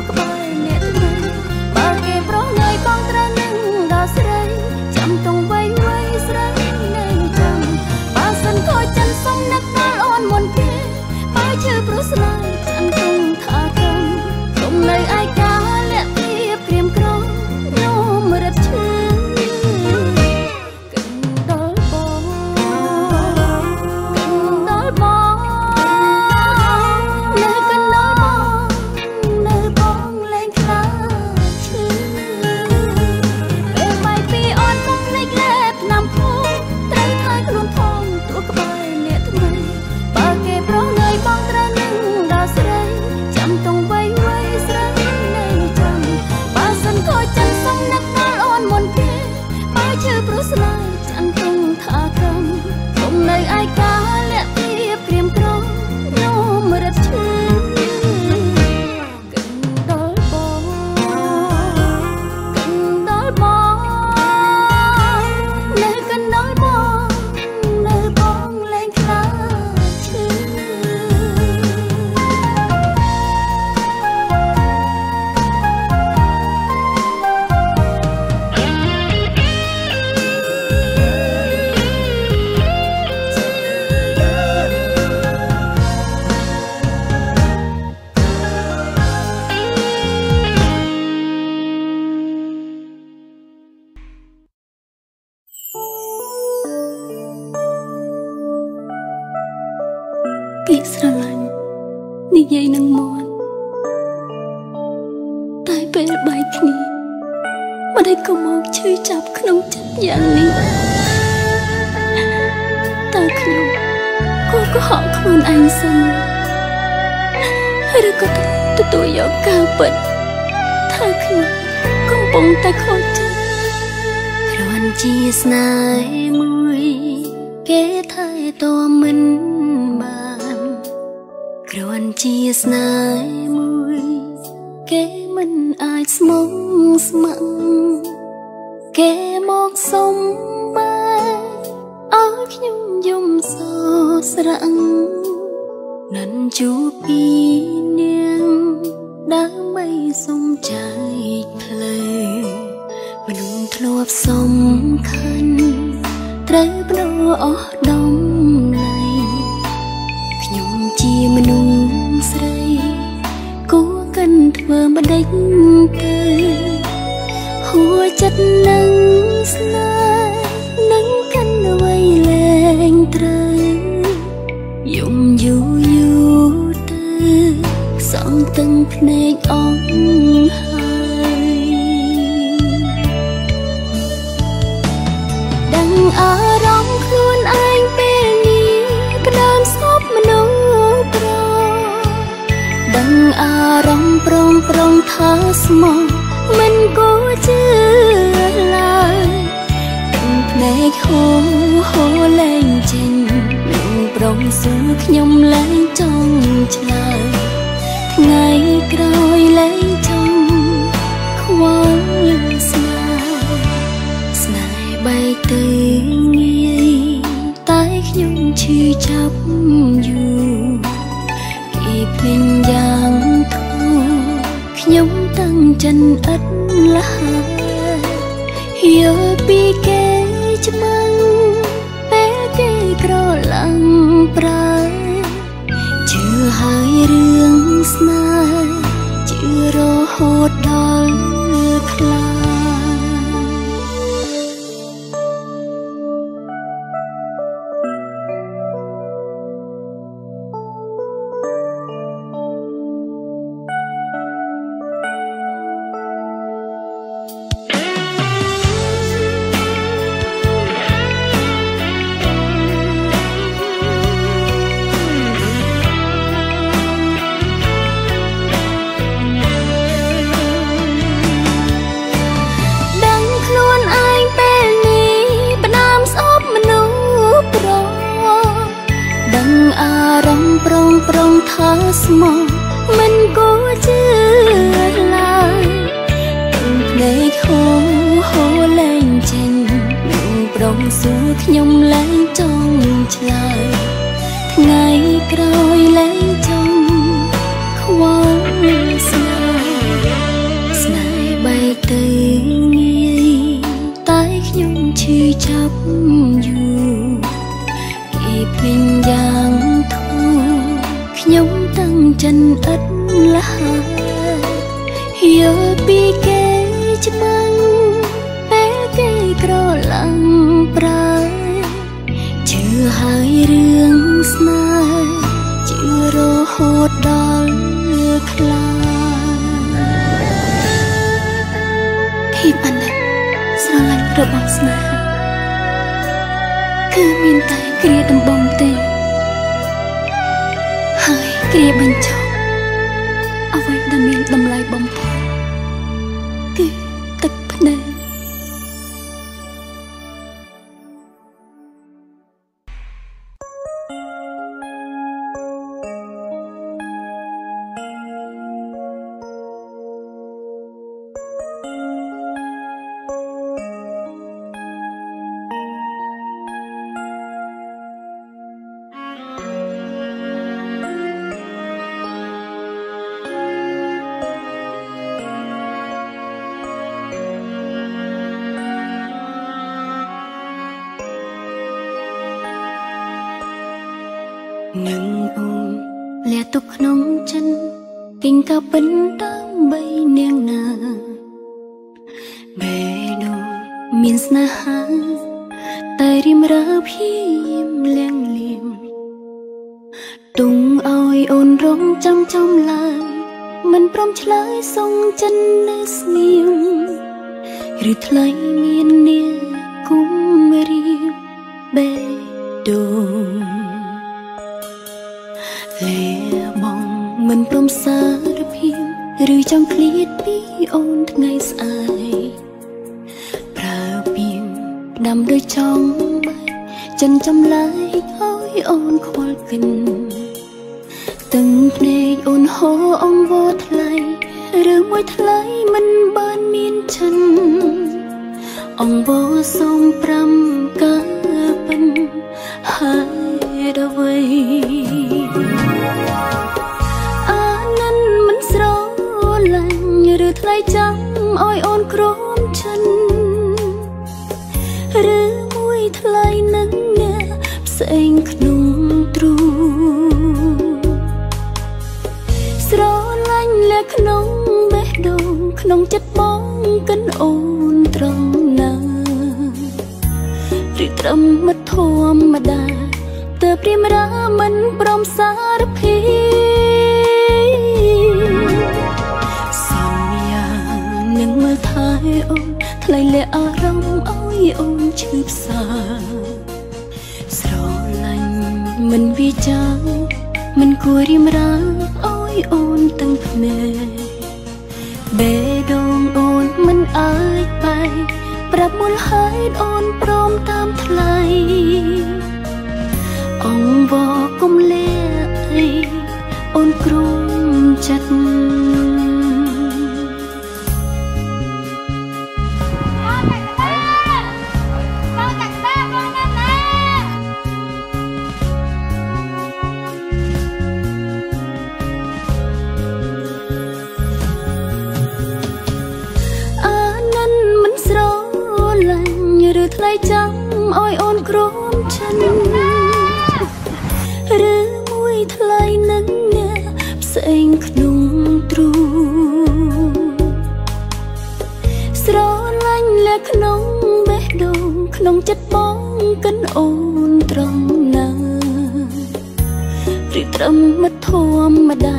ក្បែរអ្នកថ្មីបើគេប្រងើយបងត្រូវនឹងដល់ស្រីចាំទងវៃវៃស្រីនៅចាំបើសិនខូចចិនសុំនឹកដល់អូនមុនគេបើជឿព្រោះស្នេហ៍ចាំទងថាកំគុំនៅឯកាលាក់ពីព្រៀមក្រងនោមរត់ឈឺពាក្យស្រឡាញ់និយាយនឹងមាត់តែពេលបែកគ្នាមិនได้ក៏មកឈឺចាប់ក្នុងចិត្តយ៉ាងនេះតើខ្ញុំគួរកុហកខ្លួនឯងសិនឬក៏ទទួលយកការពិតថាខ្ញុំកំពុងតែខូចចិត្តគ្រាន់ជាស្នេហ៍មួយគេថែទាំមិនបានគ្រាន់ជាស្នេហ៍មួយគេមិនអាចស្មុំស្ម័គ្រគេមកសុំបែឲ្យខ្ញុំយំសោស្រង់ណាន់ជួបពីនាងដើម្បីសុំចែកផ្លូវមនុស្សធ្លាប់សំខាន់ត្រូវបដូរអស់ដំណៃខ្ញុំជាមនុស្សស្រីគួរកិនធ្វើម្ដេចទៅហួចចិត្តនឹងស្នេហ៍នឹងកិនអ្វីលែងត្រូវយំយូរយូរទៅសងទាំងភ្នែកអងហើយដឹងអារម្មណ៍ខ្លួនឯងពេលនេះផ្ដើមស្គប់មនុស្សប្រដឹងអារម្មណ៍ប្រងថាស្មោះមិនគួរជឿឡើយទាំងភ្នែកហូរលែងចេញនឹងប្រងសួរខ្ញុំលែងចង់ឆ្លើយថ្ងៃក្រោយលែងចង់ខ្វល់ស្នេហ៍បែកទៅងាយតែខ្ញុំឈឺចាប់យូរគេភ្លេចយ៉ាងធូរខ្ញុំតាំងចិនឥតលះយល់ពីគេច្បាំងពេលគេក្រឡាំងប្រើជឿហើយរឿងស្នេហ៍ជឿរហូតដល់ខ្លាចប្រងថាស្មោះមិនគួរជឿឡើយទាំងភ្នែកហូរលែងចេញនឹងប្រងសួរខ្ញុំលែងចង់ឆ្លើយថ្ងៃក្រោយលែងចង់ខ្វល់ស្នេហ៍ ចាប់យូរគេភ្លេងយ៉ាងធូរខ្ញុំតាំងចិនឥតលះយល់ពីគេច្បាំងពេលគេក្រឡាំងប្រើជឿហើយរឿងស្នេហ៍ជឿរហូតដល់ខ្លាភាពអាណិតស្រឡាញ់របស់ស្នេហាគឺមានតែគ្រាដំបងទេហើយគ្រាបញ្ចប់អ្វីដែលមានតម្លៃបំផុតគឺទឹកភ្នែកនឹងអូនលះទុកក្នុងចិនគិញកាពិនដើម្បីនាងណាបេដូងមានស្នេហាតែរៀមរើព្យាយាមលៀងលៀមទុំឲ្យអូនរងចាំចំឡើយមិនព្រមឆ្លើយសុងចិននៅស្ងៀមឬថ្លៃមាននាងគុំរៀបបេដូងលាបងមិនព្រមសារភាពឬចង់ឃ្លាតពីអូនថ្ងៃស្អែកប្រើពីងដាំដោយចង់បែកចិនចំឡាយឲ្យអូនខ្វល់កិនទឹកភ្នែកអូនហូរអង្វរថ្លៃឬមួយថ្លៃមិនបានមានចិនអង្វរសូម5កើពិនហើយដល់វ័យឬថ្លៃចាំឲ្យអូនក្រមចិនឬមួយថ្លៃនឹងអ្នកផ្សេងក្នុងទ្រូស្រឡាញ់លះក្នុងបេះដូងក្នុងចិត្តបងកិនអូនត្រង់ណាឬត្រឹមមិត្តធម្មតាទើបព្រាមរាមិនព្រមសារភាពនឹងមើលថែអូនថ្លៃលាអារម្មណ៍ឲ្យអូនឈឺផ្សាស្រឡាញ់មិនវិចារមិនគួររៀមរាឲ្យអូនទាំងភ្នែកបេះដូងអូនមិនអាចបែកប្រាប់មុនហើយអូនព្រមតាមថ្លៃអង្វរគុំលាអីអូនគ្រូចិត្តថ្លៃចាំឲ្យអូនក្រមចិនឬមួយថ្លៃនឹងអ្នកផ្សេងក្នុងទ្រូស្រឡាញ់លះក្នុងបេះដូងក្នុងចិត្តបងកិនអូនត្រង់ណាឬត្រឹមមិត្តធម្មតា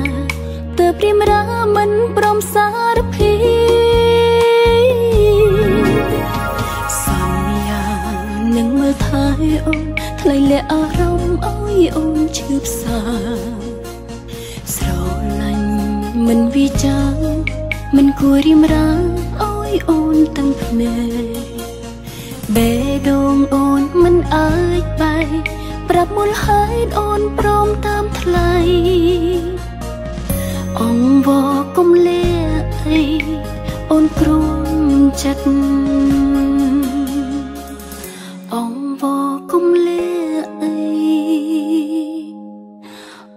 ទើបព្រាមរាមិនព្រមសារភាពនឹងមើលថែអូនថ្លៃលាអារម្មណ៍ឲ្យអូនឈឺផ្សាស្រឡាញ់មិនវិចារមិនគួររៀមរាឲ្យអូនទាំងភ្នែកបេះដូងអូនមិនអាចបែកប្រាប់មុនហើយអូនព្រមតាមថ្លៃអង្វរគុំលាអីអូនគ្រូចិត្តអង្វរគុំលាអី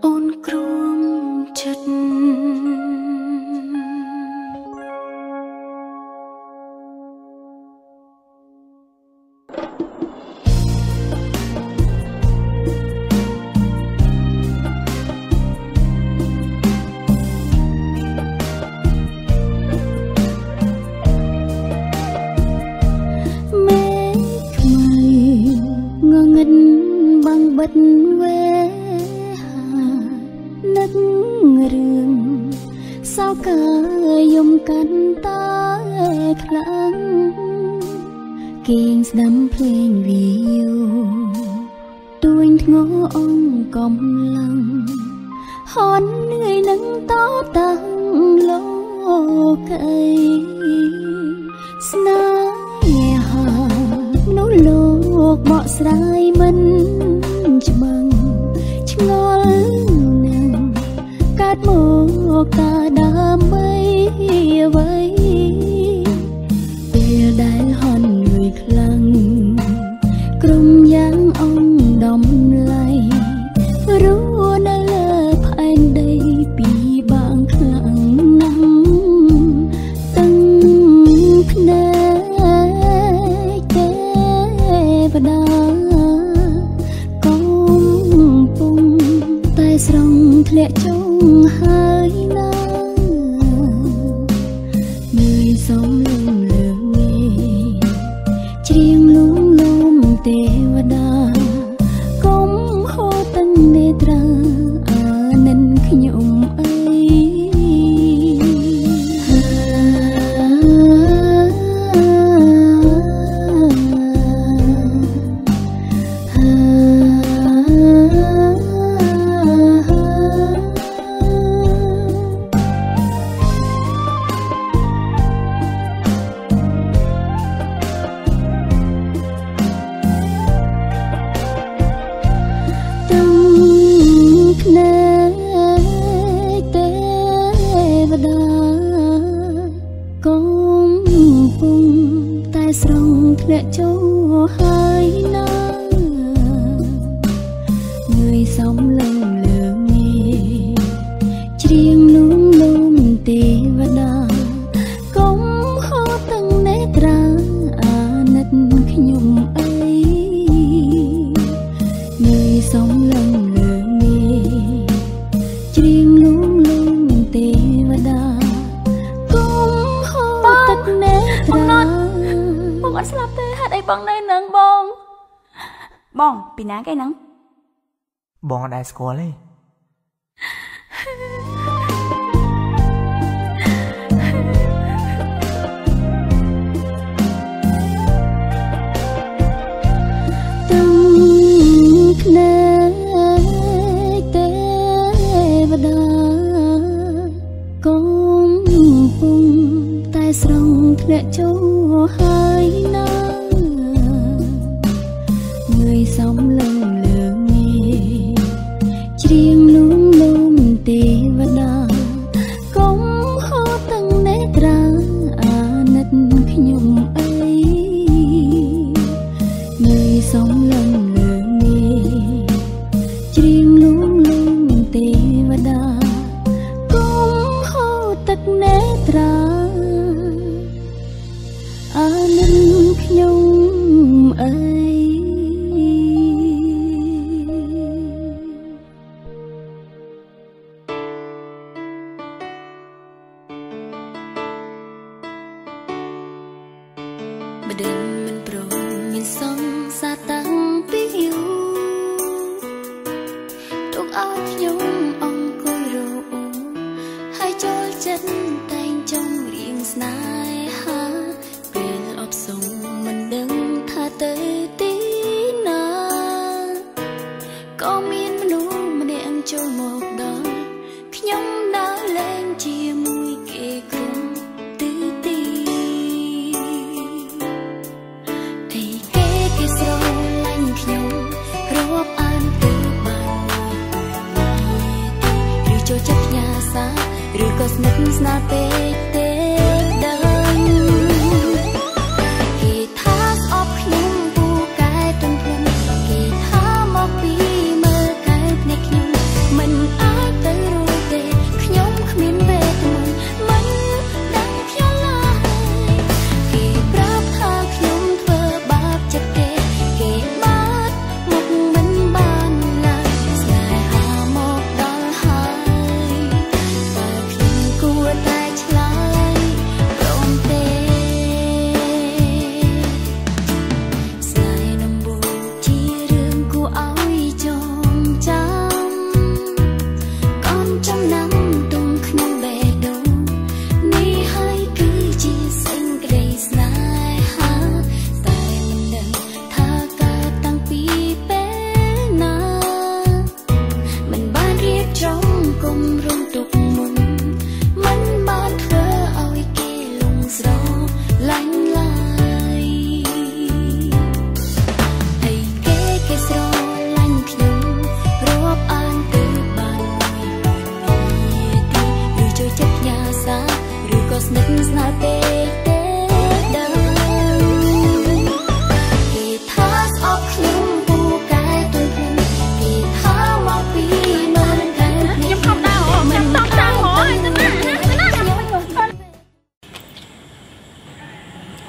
អូនគ្រូចិត្ត you នឹករឿងសោកយំកាន់តែខ្លាំងគេងស្ដាំភ្លេងវីយូទួញធ្ងរអង្គកំឡឹងហន់នឿយនឹងតតាំងលោកអីស្នេហាមនុស្សលោកបកស្រាយមិនច្បាំងឆ្ងល់នឹងកាត់មកតាដើម្បីអ្វីពេលដែលហន់នឿយខ្លាំងក្រុមយ៉ាងអង្គដំឡៃរស់នៅលើផែនដីពីបាងខ្លាំងណាស់ទាំងភ្នែកទេវតាកំពុងតែស្រង់ធ្លាក់ចុងហើយណានឿយសំលំលើងាយច្រៀងលួងលោមទេវតាកុំហូរទាំងនេត្រាអានិនខ្ញុំអីស្រង់ធ្លាក់ចូលហើយណាងើយសំលឹងលើងាយច្រៀងលួងលោមទេវតាកុំហូរទាំងនេត្រាអាណិតខ្ញុំអីងើយសំលឹងលើងាយច្រៀងលួងលោមទេវតាកុំហូរទឹកនេត្រាបងអត់ស្លាប់ទេហេតុអីបងនៅនឹងបងពីណាគេហ្នឹងបងអត់ដែរស្គាល់ទេទាំងភ្នែកទេវតាកំពុងតែស្រង់ធ្លាក់ចូលហើយណាងើយសំលឹងលើងាយច្រៀងលួងលោមទេវតាកុំហូរទាំងនេត្រាអាណិតខ្ញុំអីងើយសំលឹងលើងាយច្រៀងលួងលោមទេវតាកុំហូរទឹកនេត្រាអានិនខ្ញុំអីបដិញមិនព្រមមានសង្សារតាំងពីយូរទុកឲ្យខ្ញុំអង្គុយរអ៊ូហើយចូលចិត្តតែងចង់រៀងស្នេហាពេលអបសុំមិនដឹងថាទៅទីណាក៏មានមនុស្សម្នាក់ចូលមកដល់ខ្ញុំដើរលេងជាមួយគេក្រុមទីគេស្រឡាញ់ខ្ញុំរាប់អានទៅបានមួយឬចូលចិត្តផ្ញើសារឬក៏ស្និទ្ធស្នាលពេកទេដឹងគេថាស្អប់ខ្ញុំពូកែទន់ភ្លឹងគេថាមកពីមើលកែភ្នែកខ្ញុំមិនអាចទៅរួចទេខ្ញុំគ្មានវេទមន្តមិនដឹងខ្ញុំឡើយគេប្រាប់ថាខ្ញុំធ្វើបាបចិត្តគេគេបាត់មកមិនបានឡើយស្នេហាមកដល់ហើយតើខ្ញុំគួរតែឆ្លើយ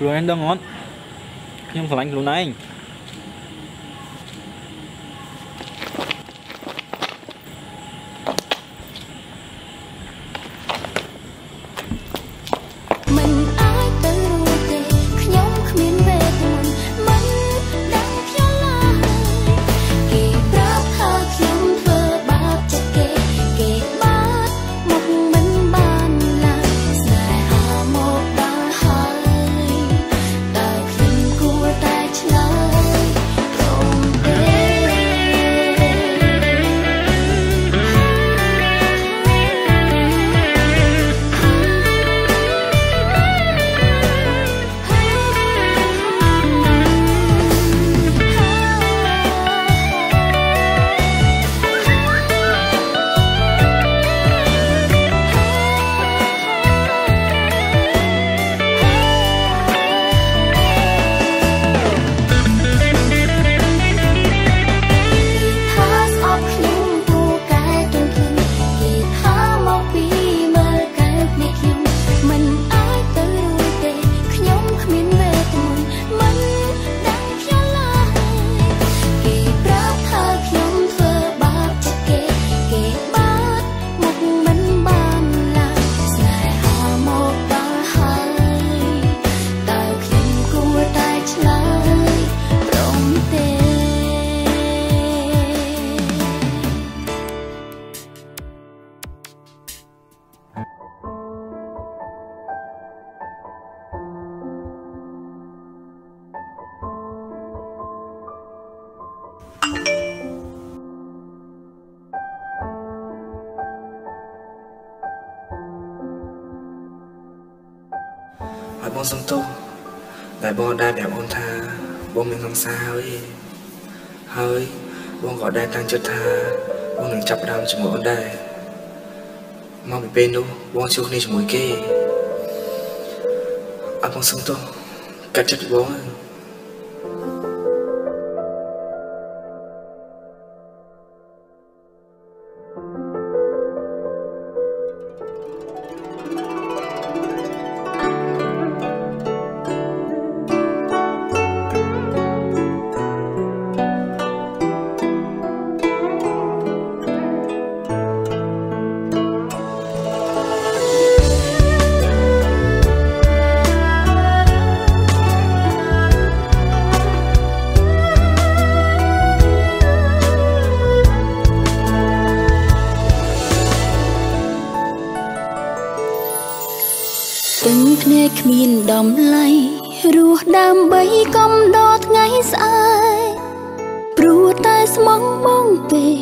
ខ្លួនឯងដឹងអត់ខ្ញុំស្រឡាញ់ខ្លួនឯងបងសុំទោសដែលបងដែលប្រាប់អូនថាបងមានសង្សារហើយបងក៏ដែលតាំងចិត្តថាបងនឹងចាប់ផ្ដើមជាមួយអូនដែរមកពីពេលនោះបងជួបគ្នាជាមួយគេអត់បងសុំទោសកាត់ចិត្តបង ភ្នែកគ្មានដំឡៃរស់ដើម្បីកំដរថ្ងៃស្អែកព្រោះតែស្មងបងពេក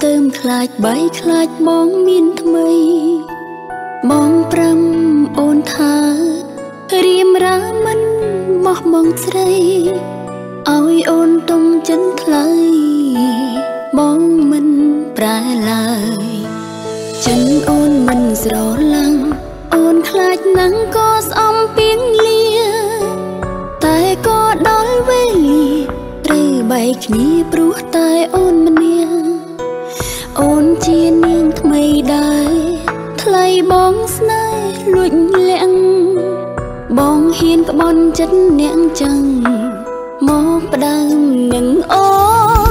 ទៅខ្លាចបីខ្លាចបងមានថ្មីបងប្រាំអូនថារៀមរាមិនបោះបង់ស្រីឲ្យអូនទុំចិនថ្លៃបងមិនប្រែឡើយចិនអូនមិនស្រឡាំងអូនខ្លាចណាំងក៏ស្អំពីងលាតែក៏ដល់វេលាត្រូវបែកគ្នាព្រោះតែអូនម្នាក់អូនជានាងថ្មីដែរថ្លៃបងស្នេហ៍លួចលាក់បងហ៊ានក្បន់ចិត្តអ្នកចឹងមកផ្ដើមនឹងអូ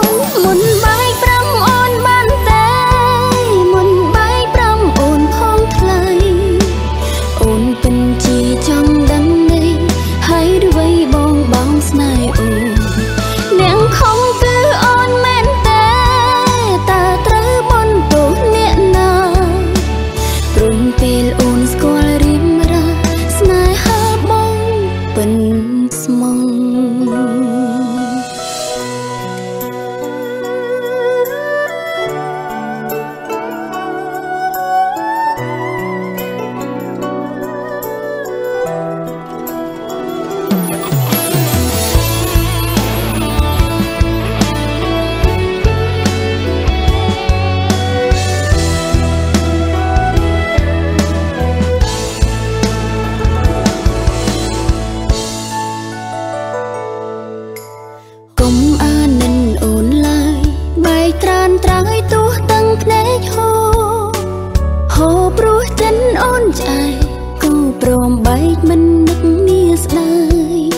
នមុនបែកប្រាំអូនបានតែមុនបែកប្រាំអូនផងថ្លៃអូនពិនជាចង់ដឹងទេហើយឬវ័យបងស្នេហ៍អូនអ្នកខំគឺអូនមែនតែតើត្រូវបន់ទោសអ្នកណាព្រមពេលអូនស្គាល់រៀមរាស្នេហាបងពិនស្មងព្រោះចិនអូនឆ្អែតគូព្រមបែកមិននឹកនាស្ដាយ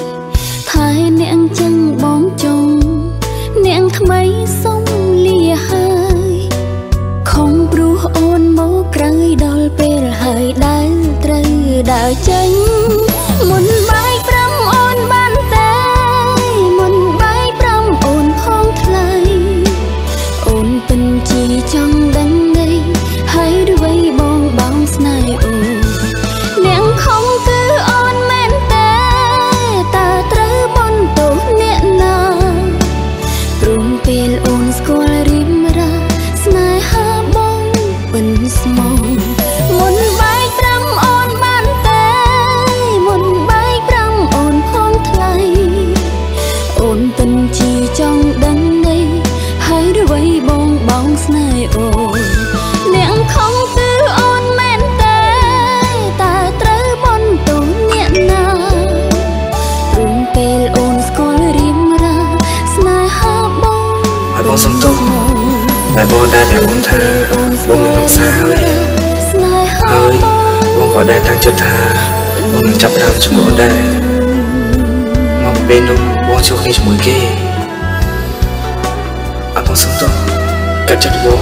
តែបងដែលតែបងថាបងមិនសង្សារហើយបងក៏ដែលតាំងចិត្តថាបងនឹងចាប់ដើមជាមួយអូនដែរមកពេលនោះបងជួបគ្នាជាមួយគេអត់បងសុំទោសកាត់ចិត្តបង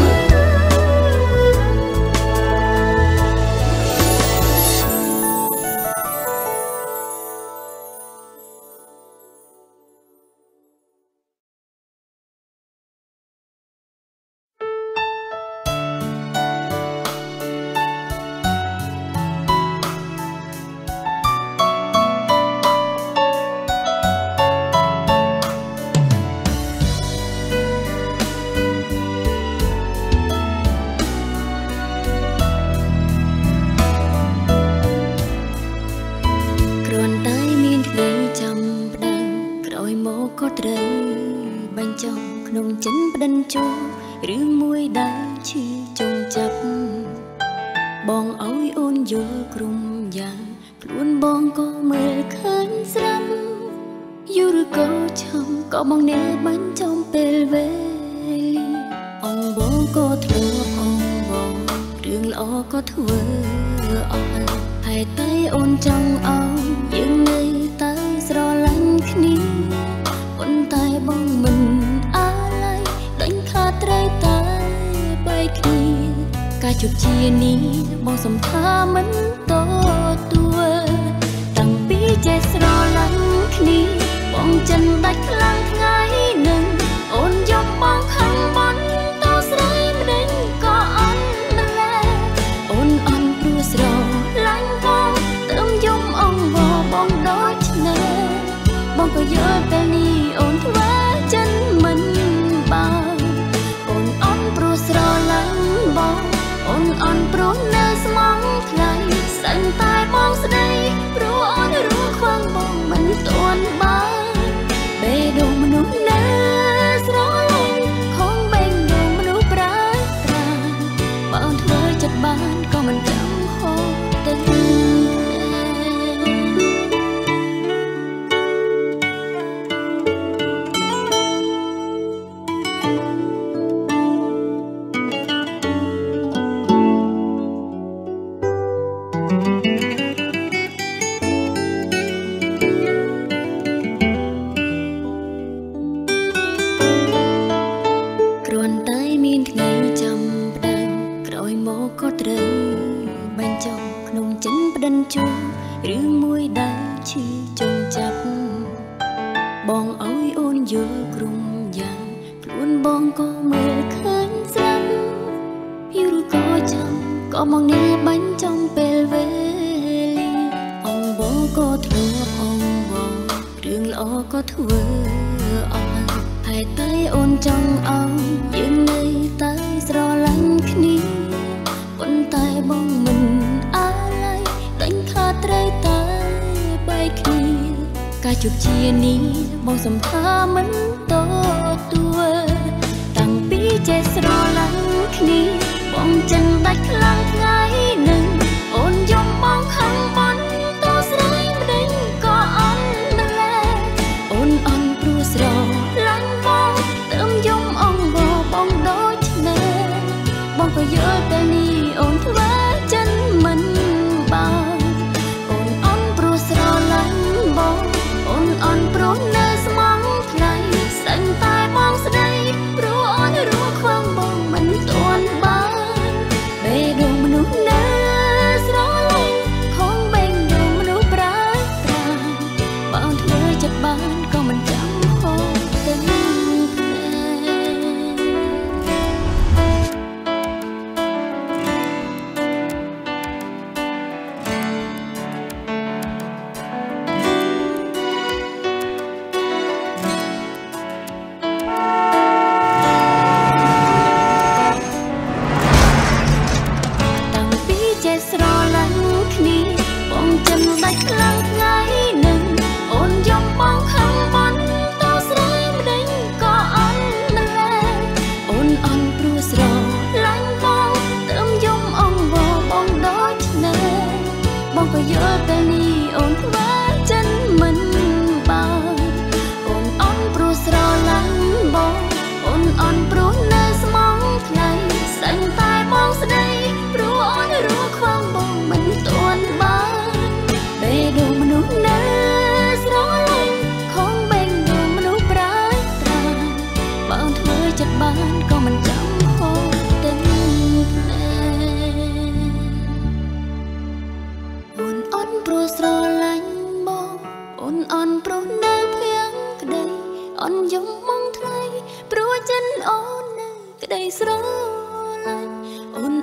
អូនអន់ព្រោះនៅស្មងថ្លៃ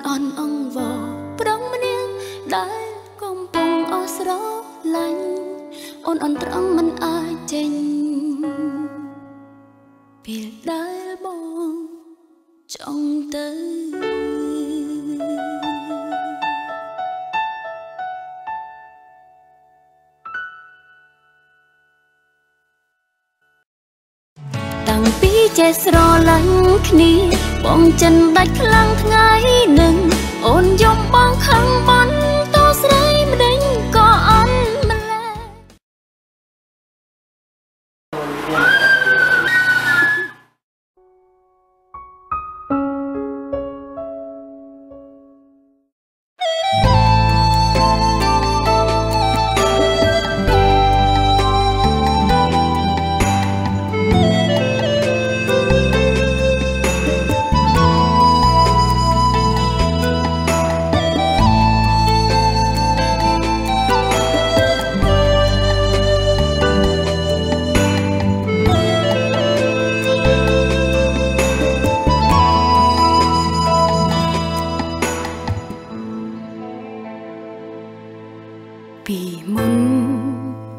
អន់អង្វរប្រងម្នាក់ដែលកំពុងអស់ស្រឡាញ់អូនអន់ត្រង់មិនអាចចេញពេលដែលបងចង់ទៅតាំងពីចេះស្រឡាញ់គ្នាបងចិនដាច់ខ្លាំងថ្ងៃនឹងអូនយំបងខឹងបានតស្រីម្ដេចក៏អន់ម្ល៉េះពីមុន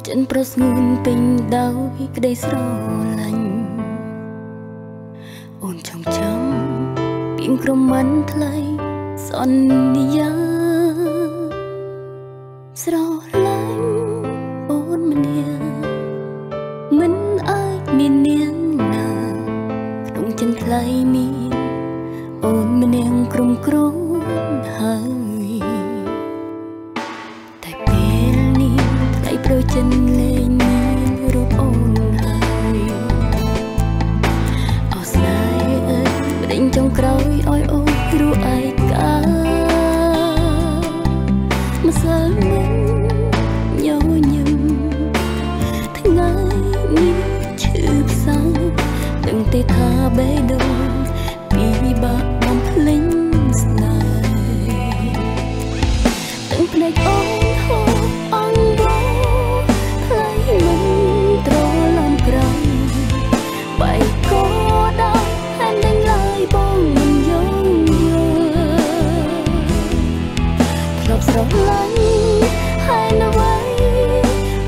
ចិនប្រស្ងួនពេញដោយក្តីស្រឡាញ់អូនចង់ចាំពីក្រុមមិនថ្លៃសន្យាស្រឡាញ់អូនម្នាក់មិនអាចមាននាងណាក្នុងចិនថ្លៃមានអូនម្នាក់ក្រុមគ្រូហើយប្រចិនលេងមានរូបអូនហើយអស្នេហ៍អើយម្ដេចចុងក្រោយឲ្យអូនរੂឯកាម្សិលមិញញញឹមថ្ងៃនេះឈឺផ្សាដឹងទេថាបេះដូងពីបាក់បំភ្លេចស្នេហ៍ទាំងភ្នែកអូនហូរអង្វរបែកក៏ដល់ហើយនឹងឡើយបងមិនយល់ធ្លាប់ស្រឡាញ់ហើយនៅໄວ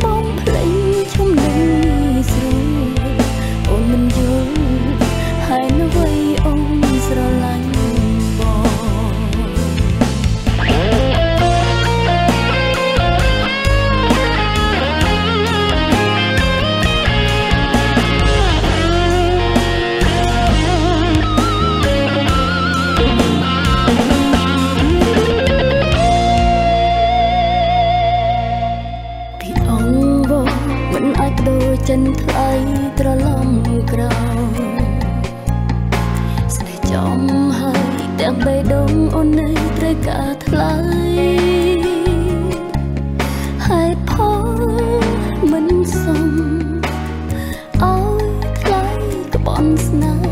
បងភ្លេចឈុំនឹងស្រួលអូនមិនយល់ហើយនៅໄວអូនស្រឡាញ់ចិនថ្លៃត្រឡំក្រោយស្នេហ៍ចំហើយទាំងបេះដូងអូននៅត្រូវការថ្លៃហេតុផលមិនសមឲ្យថ្លៃក្បន់ស្នេហ៍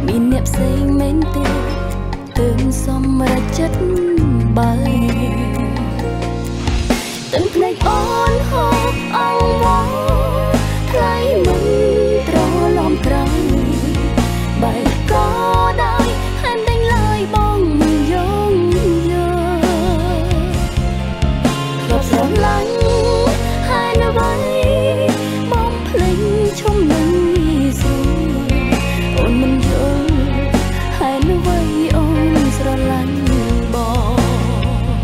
មានអ្នកផ្សេងមែនទេទើបសម្រេចចិត្តបែកទាំងភ្នែកអូនហូរអង្វរថ្លៃមិនត្រឡំក្រោយបែកក៏ដោយហើយដេញឡើយបងមិនយល់ធ្លាប់ស្រឡាញ់ហើយនៅໄວបងភ្លេចឈុំនឹងស្រួលអូនមិនយល់ហើយនៅໄວអូនស្រឡាញ់បង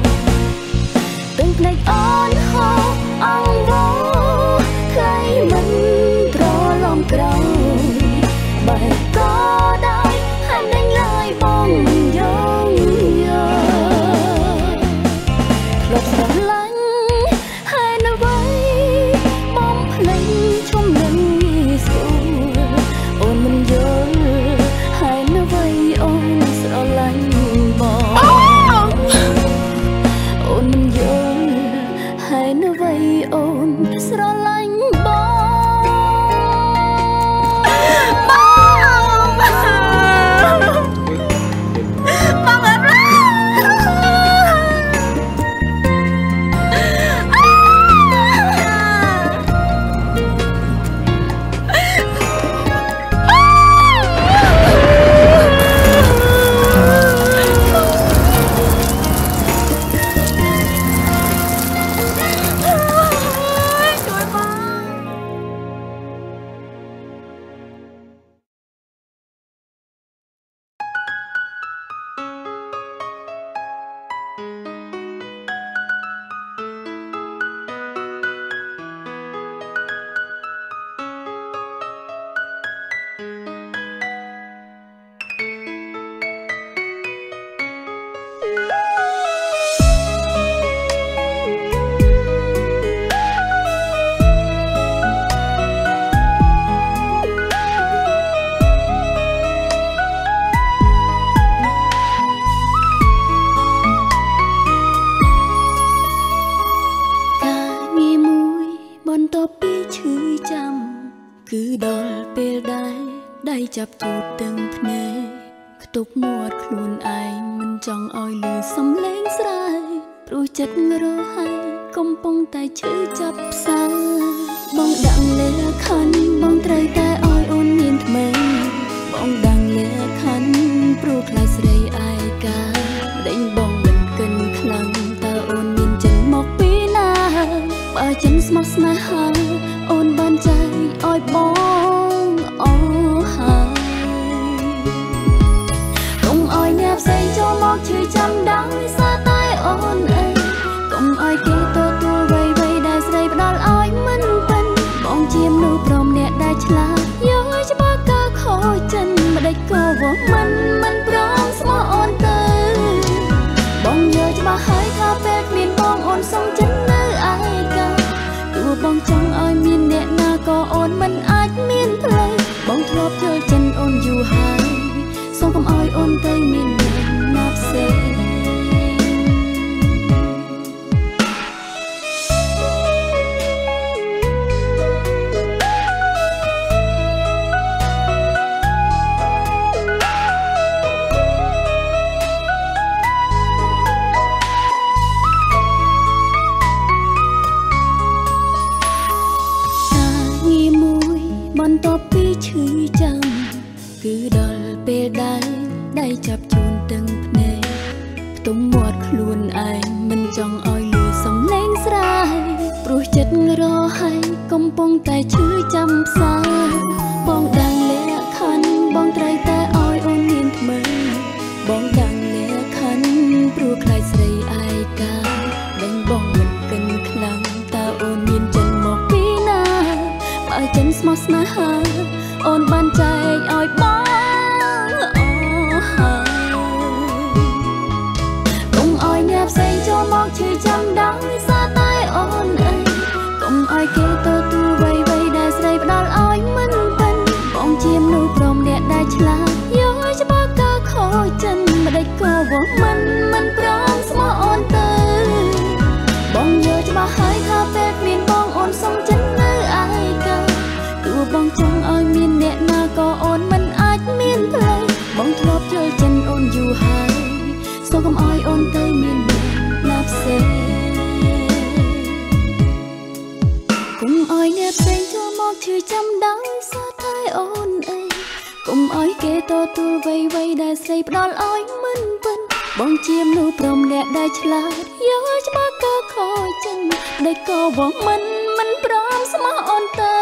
សំឡេងស្រែព្រោះចិត្តរហើយកំពុងតែឈឺចាប់ផ្សាបងដឹងលះខណ្ឌបងត្រូវតែឲ្យអូនមានថ្មីបងដឹងលះខណ្ឌព្រោះខ្លាចស្រីឯកាដេញបងមិនកិនខ្លាំងតើអូនមានចិនមកពីណាបើចិនស្មោះស្នេហាអូនបានใจឲ្យបងអូហើយកុំឲ្យអ្នកផ្សេងចូលមកឈឺចាំដោយសារតែអូនអីកុំឲ្យគេទទួលវ័យដែលស្រីផ្ដល់ឲ្យមិនពេញបងជាមនុស្សព្រមអ្នកដែលឆ្លាតយកឲ្យច្បាស់ក៏ខូចចិនមិនដេចក៏វងមិនព្រមស្មោះអូនទៅបងយកច្បាស់ហើយថាពេលគ្មានបងអូនសុំចិននៅឯកាទោះបងចង់ឲ្យមានអ្នកណាក៏អូនមិនអាចមានផ្លូវបងធ្លាប់ធ្វើចិនអូនយូរហើយសូមកុំឲ្យអូនទៅមានអ្នកណាផ្សេងបន្ទាប់ពីឈឺចាំគឺដល់ពេលដែលដៃចាប់ជូនទាំងភ្នែកផ្ទុំមាត់ខ្លួនឯងមិនចង់ឲ្យលឺសំឡេងស្រែព្រោះចិត្តរហើយកំពុងតែឈឺចាំផ្សាបងដឹងលះខណ្ឌបងត្រូវតែឲ្យអូនមានថ្មីបងដឹងលះខណ្ឌព្រោះខ្លាចស្រីឯកាដេញបងមិនកិនខ្លាំងតើអូនមានចិនមកពីណាបើចិនស្មោះស្នេហាអូនបានចែកឲ្យបងអូហើយកុំឲ្យអ្នកផ្សេងចូលមកឈឺចាំដោយសារតែអូនអីកុំឲ្យគេទទួលវ័យដែលស្រីផ្ដល់ឲ្យមិនពេញបងជាមនុស្សព្រមអ្នកដែលឆ្លាតយកឲ្យច្បាស់ក៏ខូចចិនមិនដេចក៏វងមិនព្រមស្មោះអូនទៅបងយកច្បាស់ហើយថាពេលគ្មានបងអូនសុំចិននៅឯកាទោះបងចង់ឲ្យមានអ្នកណាក៏អូនមិនអាចមានផ្លូវបងធ្លាប់ចូលចិនអូនយូរហើយសូមកុំឲ្យអូនទៅមានអ្នកណាផ្សេងកុំឲ្យអ្នកផ្សេងចូលមកឈឺចាំដោយសារតែអូនអីកុំឲ្យគេទទួលវ័យដែលស្រីផ្ដល់ឲ្យមិនពេញបងជាមនុស្សព្រមអ្នកដែលឆ្លាតយកច្បាស់ក៏ខូចចិនដែលក៏វងមិនព្រមស្មោះអូនទៅ